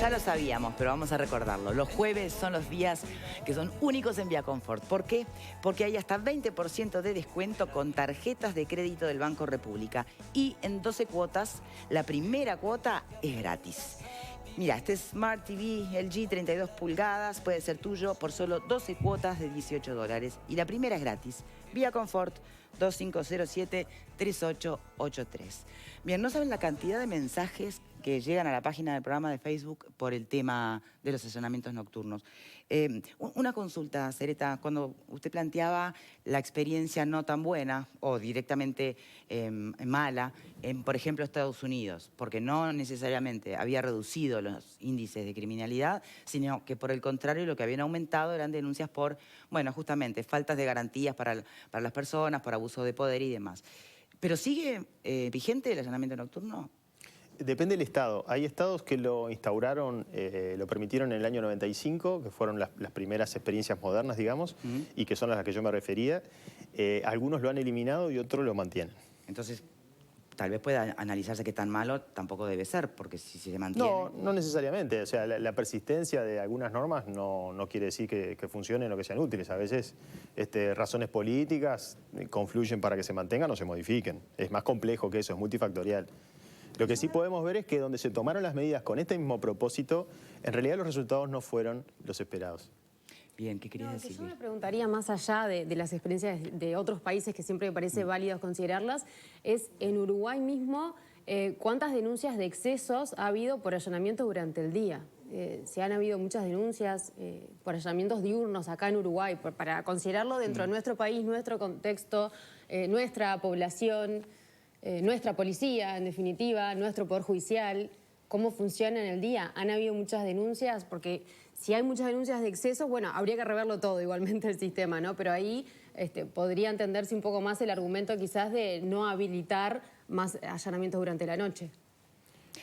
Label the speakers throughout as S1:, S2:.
S1: Ya lo sabíamos, pero vamos a recordarlo. Los jueves son los días que son únicos en Vía Confort. ¿Por qué? Porque hay hasta 20% de descuento con tarjetas de crédito del Banco República. Y en 12 cuotas, la primera cuota es gratis. Mira, este Smart TV LG 32 pulgadas puede ser tuyo por solo 12 cuotas de $18. Y la primera es gratis. Vía Confort 2507-3883. Bien, no saben la cantidad de mensajes que llegan a la página del programa de Facebook por el tema de los allanamientos nocturnos. Una consulta, Sereta, cuando usted planteaba la experiencia no tan buena o directamente mala en, por ejemplo, Estados Unidos, porque no necesariamente había reducido los índices de criminalidad, sino que por el contrario lo que habían aumentado eran denuncias por, bueno, justamente faltas de garantías para las personas, por abuso de poder y demás. ¿Pero sigue vigente el allanamiento nocturno?
S2: Depende del estado. Hay estados que lo instauraron, lo permitieron en el año 95, que fueron las primeras experiencias modernas, digamos, y que son a las que yo me refería. Algunos lo han eliminado y otros lo mantienen.
S1: Entonces, tal vez pueda analizarse qué tan malo tampoco debe ser, porque si se mantiene...
S2: No, no necesariamente. O sea, la persistencia de algunas normas no quiere decir que funcionen o que sean útiles. A veces razones políticas confluyen para que se mantengan o se modifiquen. Es más complejo que eso, es multifactorial. Lo que sí podemos ver es que donde se tomaron las medidas con este mismo propósito, en realidad los resultados no fueron los esperados.
S1: Bien, ¿qué querías decir?
S3: Yo me preguntaría, más allá de las experiencias de otros países que siempre me parece válido considerarlas, es en Uruguay mismo, ¿cuántas denuncias de excesos ha habido por allanamientos durante el día? Si han habido muchas denuncias por allanamientos diurnos acá en Uruguay, para considerarlo dentro de nuestro país, nuestro contexto, nuestra población, nuestra policía, en definitiva, nuestro poder judicial, cómo funciona en el día. ¿Han habido muchas denuncias? Porque si hay muchas denuncias de excesos, bueno, habría que reverlo todo igualmente el sistema, ¿no? Pero ahí podría entenderse un poco más el argumento quizás de no habilitar más allanamientos durante la noche.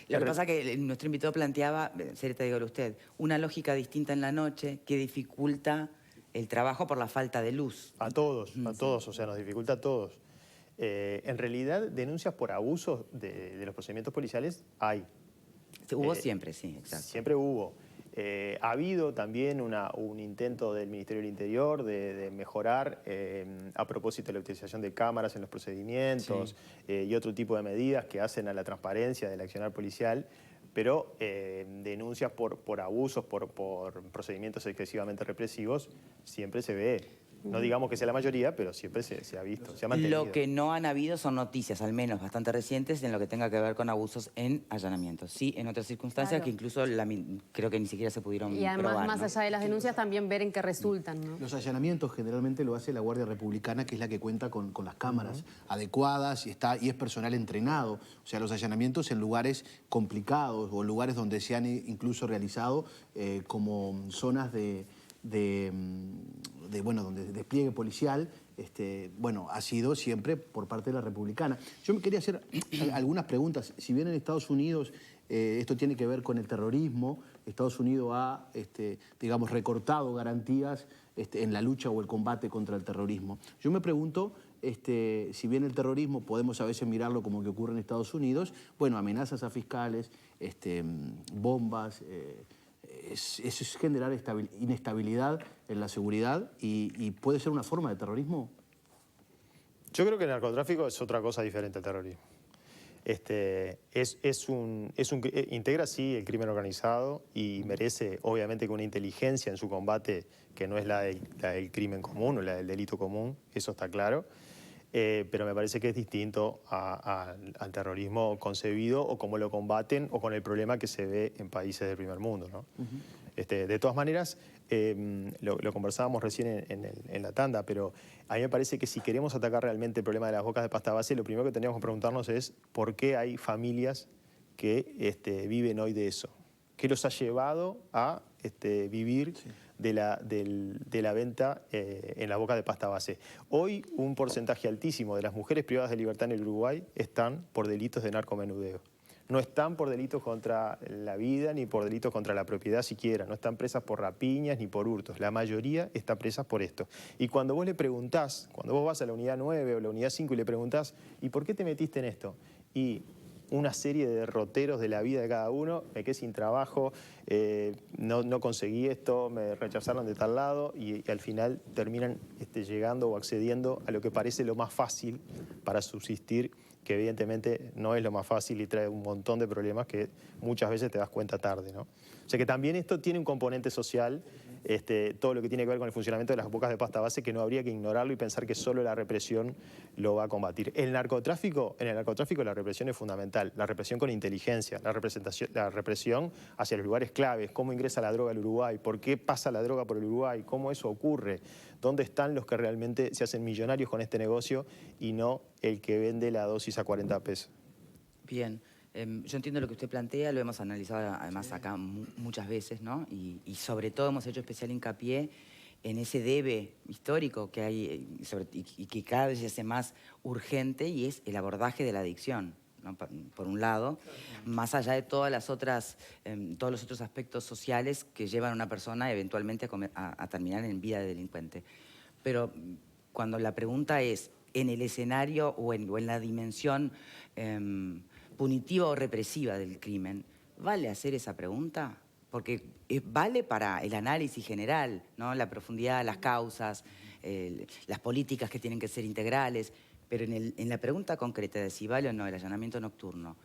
S1: Lo que pasa es que nuestro invitado planteaba, Sereta, dígalo usted, una lógica distinta en la noche que dificulta el trabajo por la falta de luz.
S2: A todos, o sea, nos dificulta a todos. En realidad, denuncias por abusos de los procedimientos policiales hay.
S1: Hubo siempre, sí, exacto.
S2: Siempre hubo. Ha habido también un intento del Ministerio del Interior de mejorar a propósito de la utilización de cámaras en los procedimientos y otro tipo de medidas que hacen a la transparencia del accionar policial, pero denuncias por abusos, por procedimientos excesivamente represivos, siempre se ve. No digamos que sea la mayoría, pero siempre se ha visto, se ha mantenido.
S1: Lo que no han habido son noticias, al menos bastante recientes, en lo que tenga que ver con abusos en allanamientos. Sí, en otras circunstancias que incluso creo que ni siquiera se pudieron probar.
S3: Y además,
S1: probar,
S3: más allá de las denuncias, también ver en qué resultan, ¿no?
S4: Los allanamientos generalmente lo hace la Guardia Republicana, que es la que cuenta con las cámaras adecuadas y es personal entrenado. O sea, los allanamientos en lugares complicados o en lugares donde se han incluso realizado como zonas donde despliegue policial, bueno, ha sido siempre por parte de la Republicana. Yo me quería hacer algunas preguntas. Si bien en Estados Unidos esto tiene que ver con el terrorismo, Estados Unidos ha, digamos, recortado garantías en la lucha o el combate contra el terrorismo. Yo me pregunto, si bien el terrorismo podemos a veces mirarlo como que ocurre en Estados Unidos, bueno, amenazas a fiscales, bombas... Eso es generar inestabilidad en la seguridad y puede ser una forma de terrorismo.
S2: Yo creo que el narcotráfico es otra cosa diferente al terrorismo. Integra, sí, el crimen organizado y merece, obviamente, que una inteligencia en su combate que no es la del crimen común o la del delito común, eso está claro. Pero me parece que es distinto al terrorismo concebido o cómo lo combaten o con el problema que se ve en países del primer mundo, ¿no? De todas maneras, lo conversábamos recién en la tanda, pero a mí me parece que si queremos atacar realmente el problema de las bocas de pasta base, lo primero que tendríamos que preguntarnos es por qué hay familias que viven hoy de eso. ¿Qué los ha llevado a vivir de la venta en la boca de pasta base? Hoy un porcentaje altísimo de las mujeres privadas de libertad en el Uruguay están por delitos de narcomenudeo. No están por delitos contra la vida ni por delitos contra la propiedad siquiera. No están presas por rapiñas ni por hurtos. La mayoría está presas por esto. Y cuando vos le preguntás, cuando vos vas a la unidad 9 o la unidad 5 y le preguntás, ¿y por qué te metiste en esto? Y una serie de derroteros de la vida de cada uno. Me quedé sin trabajo, no conseguí esto, me rechazaron de tal lado y al final terminan llegando o accediendo a lo que parece lo más fácil para subsistir, que evidentemente no es lo más fácil y trae un montón de problemas que muchas veces te das cuenta tarde, ¿no? O sea que también esto tiene un componente social, todo lo que tiene que ver con el funcionamiento de las bocas de pasta base, que no habría que ignorarlo y pensar que solo la represión lo va a combatir. En el narcotráfico la represión es fundamental, la represión con inteligencia, la represión hacia los lugares claves, cómo ingresa la droga al Uruguay, por qué pasa la droga por el Uruguay, cómo eso ocurre, dónde están los que realmente se hacen millonarios con este negocio y no el que vende la dosis a 40 pesos.
S1: Bien. Yo entiendo lo que usted plantea, lo hemos analizado además acá muchas veces, ¿no? Y sobre todo hemos hecho especial hincapié en ese debe histórico que hay y que cada vez se hace más urgente, y es el abordaje de la adicción, ¿no? Por un lado, más allá de todas las otras, todos los otros aspectos sociales que llevan a una persona eventualmente a terminar en vida de delincuente. Pero cuando la pregunta es en el escenario o en la dimensión punitiva o represiva del crimen, ¿vale hacer esa pregunta? Porque vale para el análisis general, ¿no? La profundidad, las causas, las políticas que tienen que ser integrales, pero en la pregunta concreta de si vale o no el allanamiento nocturno,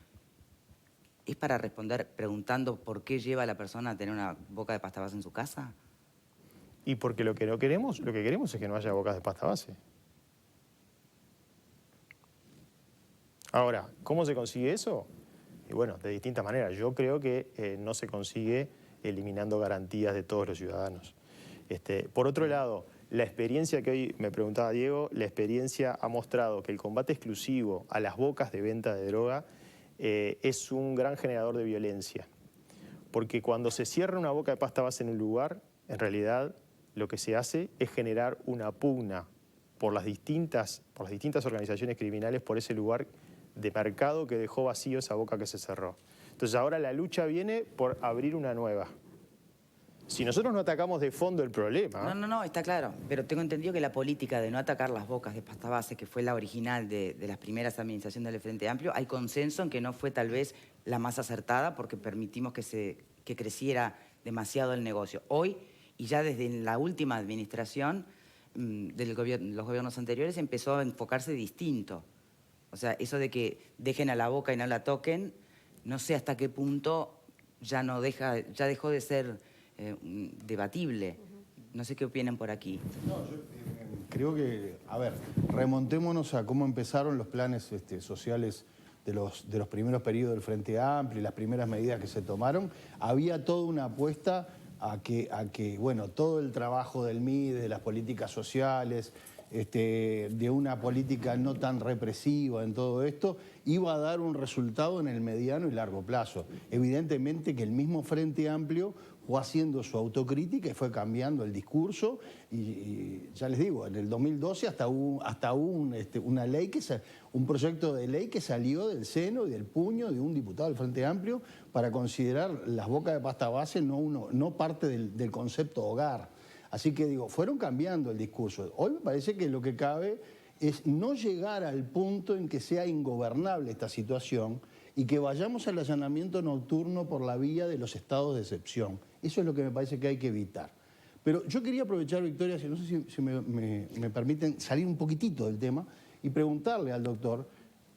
S1: ¿es para responder preguntando por qué lleva a la persona a tener una boca de pasta base en su casa?
S2: Y porque lo que queremos es que no haya bocas de pasta base. Ahora, ¿cómo se consigue eso? Y bueno, de distintas maneras. Yo creo que no se consigue eliminando garantías de todos los ciudadanos. Por otro lado, la experiencia que hoy me preguntaba Diego, la experiencia ha mostrado que el combate exclusivo a las bocas de venta de droga es un gran generador de violencia. Porque cuando se cierra una boca de pasta base en un lugar, en realidad lo que se hace es generar una pugna por las distintas organizaciones criminales por ese lugar de mercado que dejó vacío esa boca que se cerró. Entonces ahora la lucha viene por abrir una nueva. Si nosotros no atacamos de fondo el problema...
S1: No, está claro. Pero tengo entendido que la política de no atacar las bocas de pasta base, que fue la original de las primeras administraciones del Frente Amplio, hay consenso en que no fue tal vez la más acertada porque permitimos que creciera demasiado el negocio. Hoy, y ya desde la última administración los gobiernos anteriores, empezó a enfocarse distinto. O sea, eso de que dejen a la boca y no la toquen, no sé hasta qué punto ya dejó de ser debatible. No sé qué opinan por aquí.
S5: No, yo creo que, a ver, remontémonos a cómo empezaron los planes sociales de los primeros periodos del Frente Amplio y las primeras medidas que se tomaron. Había toda una apuesta a que bueno, todo el trabajo del MIDE, de las políticas sociales, de una política no tan represiva en todo esto, iba a dar un resultado en el mediano y largo plazo. Evidentemente que el mismo Frente Amplio fue haciendo su autocrítica y fue cambiando el discurso y ya les digo, en el 2012 hasta hubo una ley un proyecto de ley que salió del seno y del puño de un diputado del Frente Amplio para considerar las bocas de pasta base no parte del concepto hogar. Así que digo, fueron cambiando el discurso. Hoy me parece que lo que cabe es no llegar al punto en que sea ingobernable esta situación y que vayamos al allanamiento nocturno por la vía de los estados de excepción. Eso es lo que me parece que hay que evitar. Pero yo quería aprovechar, Victoria, no sé si me permiten salir un poquitito del tema y preguntarle al doctor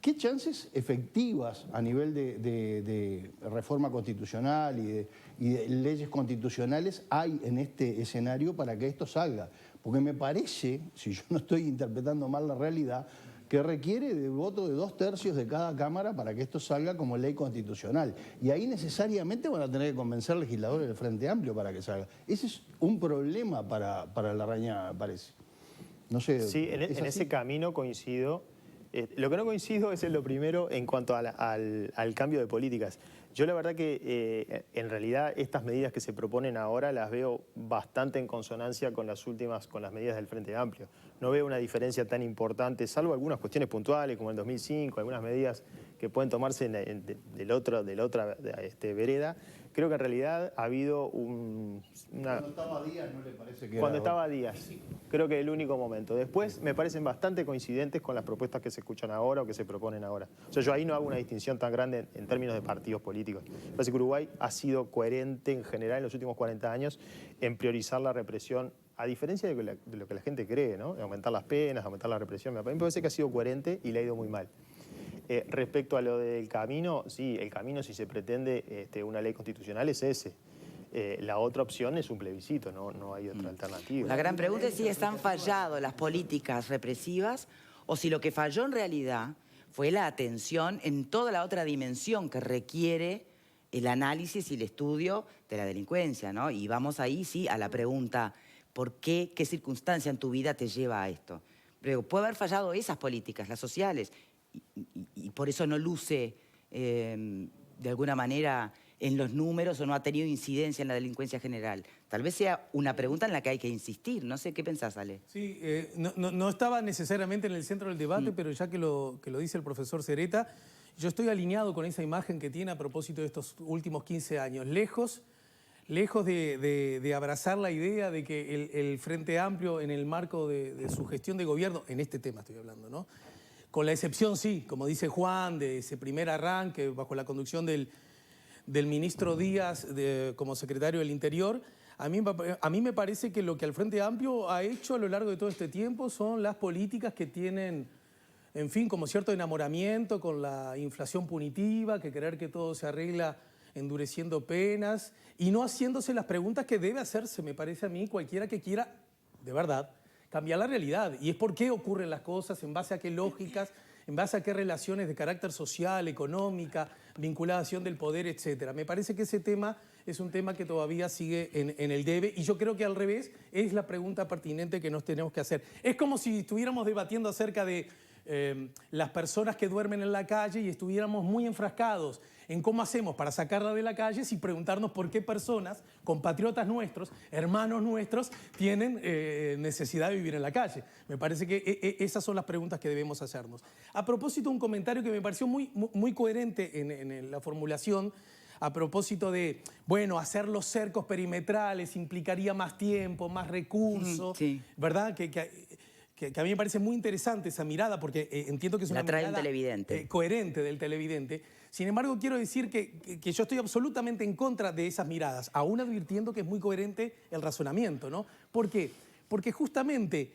S5: qué chances efectivas a nivel de reforma constitucional y de leyes constitucionales hay en este escenario para que esto salga. Porque me parece, si yo no estoy interpretando mal la realidad, que requiere de voto de 2/3 de cada Cámara para que esto salga como ley constitucional. Y ahí necesariamente van a tener que convencer legisladores del Frente Amplio para que salga. Ese es un problema para la Rañada, me parece. No sé.
S2: Sí, en ese camino coincido. Lo que no coincido es en lo primero en cuanto al cambio de políticas. Yo la verdad que en realidad estas medidas que se proponen ahora las veo bastante en consonancia con las medidas del Frente Amplio. No veo una diferencia tan importante, salvo algunas cuestiones puntuales como el 2005, algunas medidas que pueden tomarse de la otra vereda. Creo que en realidad ha habido
S5: Cuando estaba Díaz, ¿no le parece que
S2: Cuando
S5: era...
S2: estaba Díaz, creo que el único momento. Después me parecen bastante coincidentes con las propuestas que se escuchan ahora o que se proponen ahora. O sea, yo ahí no hago una distinción tan grande en términos de partidos políticos. Me parece que Uruguay ha sido coherente en general en los últimos 40 años en priorizar la represión, a diferencia de lo que la gente cree, ¿no? De aumentar las penas, aumentar la represión. Me parece que ha sido coherente y le ha ido muy mal. Respecto a lo del camino, sí, el camino, si se pretende una ley constitucional, es ese. La otra opción es un plebiscito, no hay otra alternativa.
S1: La gran pregunta es si están fallado las políticas represivas o si lo que falló en realidad fue la atención en toda la otra dimensión que requiere el análisis y el estudio de la delincuencia, ¿no? Y vamos ahí, sí, a la pregunta, ¿por qué? ¿Qué circunstancia en tu vida te lleva a esto? Pero puede haber fallado esas políticas, las sociales, y por eso no luce de alguna manera en los números o no ha tenido incidencia en la delincuencia general. Tal vez sea una pregunta en la que hay que insistir. No sé, ¿qué pensás, Ale?
S6: Sí, no estaba necesariamente en el centro del debate, pero ya que lo dice el profesor Sereta, yo estoy alineado con esa imagen que tiene a propósito de estos últimos 15 años. Lejos de abrazar la idea de que el Frente Amplio, en el marco de su gestión de gobierno, en este tema estoy hablando, ¿no? Con la excepción, sí, como dice Juan, de ese primer arranque bajo la conducción del ministro Díaz como secretario del Interior, a mí me parece que lo que el Frente Amplio ha hecho a lo largo de todo este tiempo son las políticas que tienen, en fin, como cierto enamoramiento con la inflación punitiva, que creer que todo se arregla endureciendo penas y no haciéndose las preguntas que debe hacerse, me parece a mí, cualquiera que quiera, de verdad, cambiar la realidad. Y es por qué ocurren las cosas, en base a qué lógicas, en base a qué relaciones de carácter social, económica, vinculación del poder, etc. Me parece que ese tema es un tema que todavía sigue en el debe y yo creo que al revés es la pregunta pertinente que nos tenemos que hacer. Es como si estuviéramos debatiendo acerca de las personas que duermen en la calle y estuviéramos muy enfrascados en cómo hacemos para sacarla de la calle sin preguntarnos por qué personas, compatriotas nuestros, hermanos nuestros, tienen necesidad de vivir en la calle. Me parece que esas son las preguntas que debemos hacernos. A propósito, un comentario que me pareció muy coherente en la formulación, a propósito de, bueno, hacer los cercos perimetrales implicaría más tiempo, más recursos, sí. ¿Verdad? Que a mí me parece muy interesante esa mirada, porque entiendo que es una mirada coherente del televidente. Sin embargo, quiero decir que yo estoy absolutamente en contra de esas miradas, aún advirtiendo que es muy coherente el razonamiento, ¿no? ¿Por qué? Porque justamente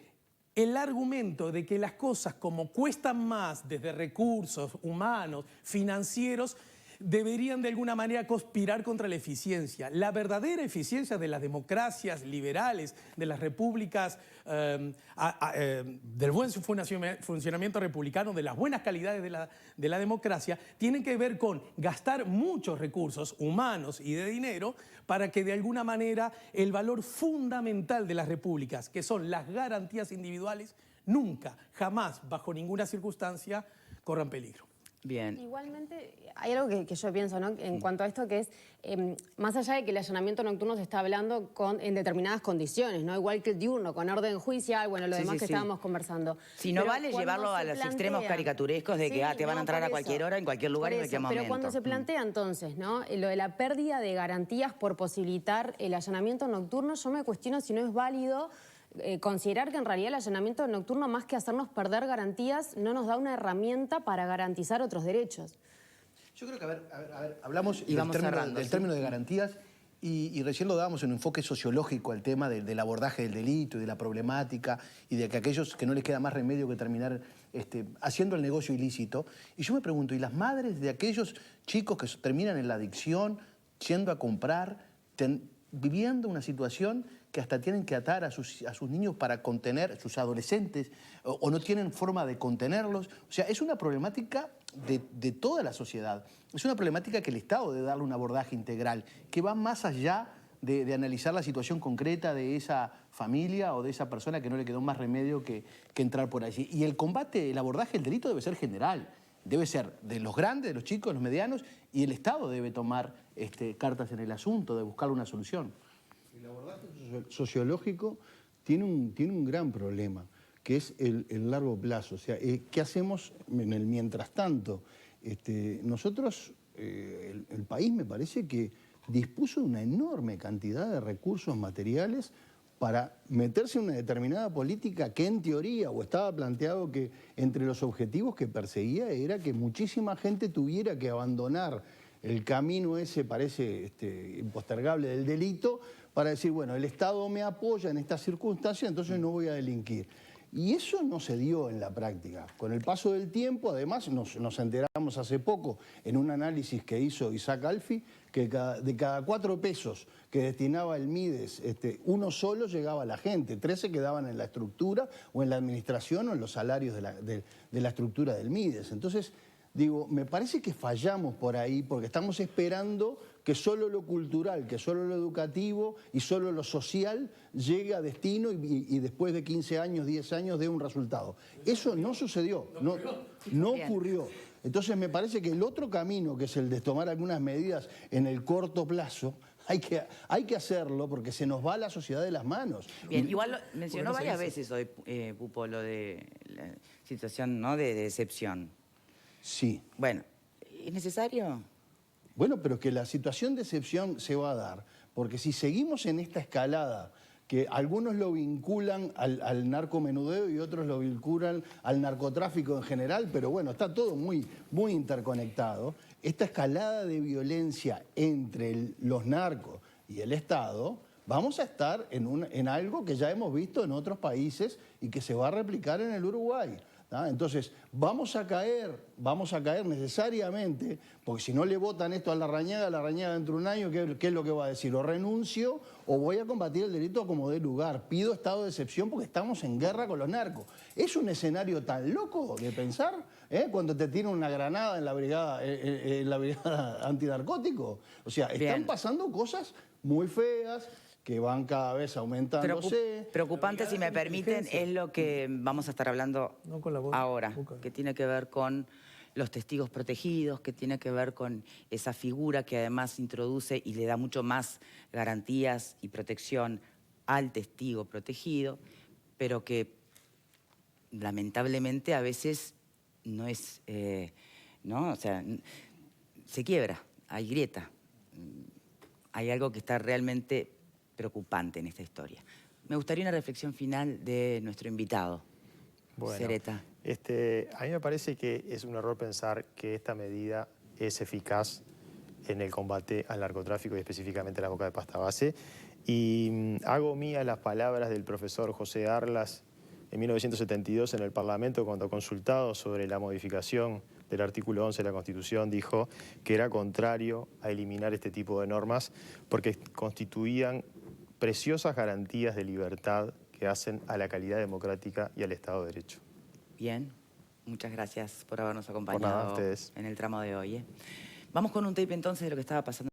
S6: el argumento de que las cosas como cuestan más desde recursos humanos, financieros, deberían de alguna manera conspirar contra la eficiencia. La verdadera eficiencia de las democracias liberales, de las repúblicas, del buen funcionamiento republicano, de las buenas calidades de la democracia, tienen que ver con gastar muchos recursos humanos y de dinero para que de alguna manera el valor fundamental de las repúblicas, que son las garantías individuales, nunca, jamás, bajo ninguna circunstancia, corran peligro.
S1: Bien.
S3: Igualmente, hay algo que yo pienso, ¿no? En cuanto a esto, que es, más allá de que el allanamiento nocturno se está hablando en determinadas condiciones, ¿no? Igual que el diurno, con orden judicial, bueno, lo demás que estábamos conversando.
S1: Si no vale llevarlo a los extremos caricaturescos de que te van a entrar a cualquier hora, en cualquier lugar y en cualquier momento.
S3: Pero cuando se plantea entonces, ¿no? Lo de la pérdida de garantías por posibilitar el allanamiento nocturno, yo me cuestiono si no es válido considerar que en realidad el allanamiento nocturno, más que hacernos perder garantías, no nos da una herramienta para garantizar otros derechos.
S4: Yo creo que, a ver, hablamos
S1: del
S4: término de garantías y recién lo dábamos en un enfoque sociológico al tema del abordaje del delito y de la problemática y de que aquellos que no les queda más remedio que terminar haciendo el negocio ilícito. Y yo me pregunto, ¿y las madres de aquellos chicos que terminan en la adicción, yendo a comprar, viviendo una situación que hasta tienen que atar a sus niños para contener, sus adolescentes, o no tienen forma de contenerlos? O sea, es una problemática de toda la sociedad. Es una problemática que el Estado debe darle un abordaje integral, que va más allá de analizar la situación concreta de esa familia o de esa persona que no le quedó más remedio que entrar por allí. Y el combate, el abordaje del delito debe ser general. Debe ser de los grandes, de los chicos, de los medianos, y el Estado debe tomar cartas en el asunto, de buscar una solución.
S5: El abordaje sociológico tiene un gran problema, que es el largo plazo. O sea, ¿qué hacemos en el mientras tanto? Nosotros, el país me parece que dispuso de una enorme cantidad de recursos materiales para meterse en una determinada política que en teoría, o estaba planteado que entre los objetivos que perseguía era que muchísima gente tuviera que abandonar el camino ese, parece impostergable, del delito, para decir, bueno, el Estado me apoya en estas circunstancias, entonces no voy a delinquir. Y eso no se dio en la práctica. Con el paso del tiempo, además, nos enteramos hace poco en un análisis que hizo Isaac Alfi, que de cada 4 pesos que destinaba el Mides, uno solo llegaba a la gente, 3 se quedaban en la estructura o en la administración o en los salarios de la estructura del Mides. Entonces, digo, me parece que fallamos por ahí porque estamos esperando que solo lo cultural, que solo lo educativo y solo lo social llegue a destino y después de 15 años, 10 años dé un resultado. Eso no sucedió, no ocurrió. Entonces me parece que el otro camino, que es el de tomar algunas medidas en el corto plazo, hay que hacerlo porque se nos va la sociedad de las manos.
S1: Bien, igual mencionó varias veces hoy, Pupo, lo de la situación, ¿no?, de excepción.
S5: Sí.
S1: Bueno, ¿es necesario?
S5: Bueno, pero que la situación de excepción se va a dar, porque si seguimos en esta escalada, que algunos lo vinculan al narcomenudeo y otros lo vinculan al narcotráfico en general, pero bueno, está todo muy interconectado, esta escalada de violencia entre los narcos y el Estado, vamos a estar en algo que ya hemos visto en otros países y que se va a replicar en el Uruguay. Entonces, vamos a caer necesariamente, porque si no le votan esto a Larrañaga dentro de un año, ¿qué es lo que va a decir? O renuncio o voy a combatir el delito como dé lugar. Pido estado de excepción porque estamos en guerra con los narcos. ¿Es un escenario tan loco de pensar cuando te tiran una granada en la brigada antinarcótico? O sea, están pasando cosas muy feas, que van cada vez aumentándose.
S1: Preocupante, si me permiten, es lo que vamos a estar hablando ahora, que tiene que ver con los testigos protegidos, que tiene que ver con esa figura que además introduce y le da mucho más garantías y protección al testigo protegido, pero que lamentablemente a veces no es, ¿no? O sea, se quiebra, hay grieta, hay algo que está realmente preocupante en esta historia. Me gustaría una reflexión final de nuestro invitado, Sereta.
S2: A mí me parece que es un error pensar que esta medida es eficaz en el combate al narcotráfico y específicamente a la boca de pasta base. Y hago mías las palabras del profesor José Arlas en 1972 en el Parlamento, cuando consultado sobre la modificación del artículo 11 de la Constitución, dijo que era contrario a eliminar este tipo de normas porque constituían preciosas garantías de libertad que hacen a la calidad democrática y al Estado de Derecho.
S1: Bien, muchas gracias por habernos
S2: Por
S1: acompañado
S2: nada, a ustedes.
S1: en el tramo de hoy. Vamos con un tape entonces de lo que estaba pasando.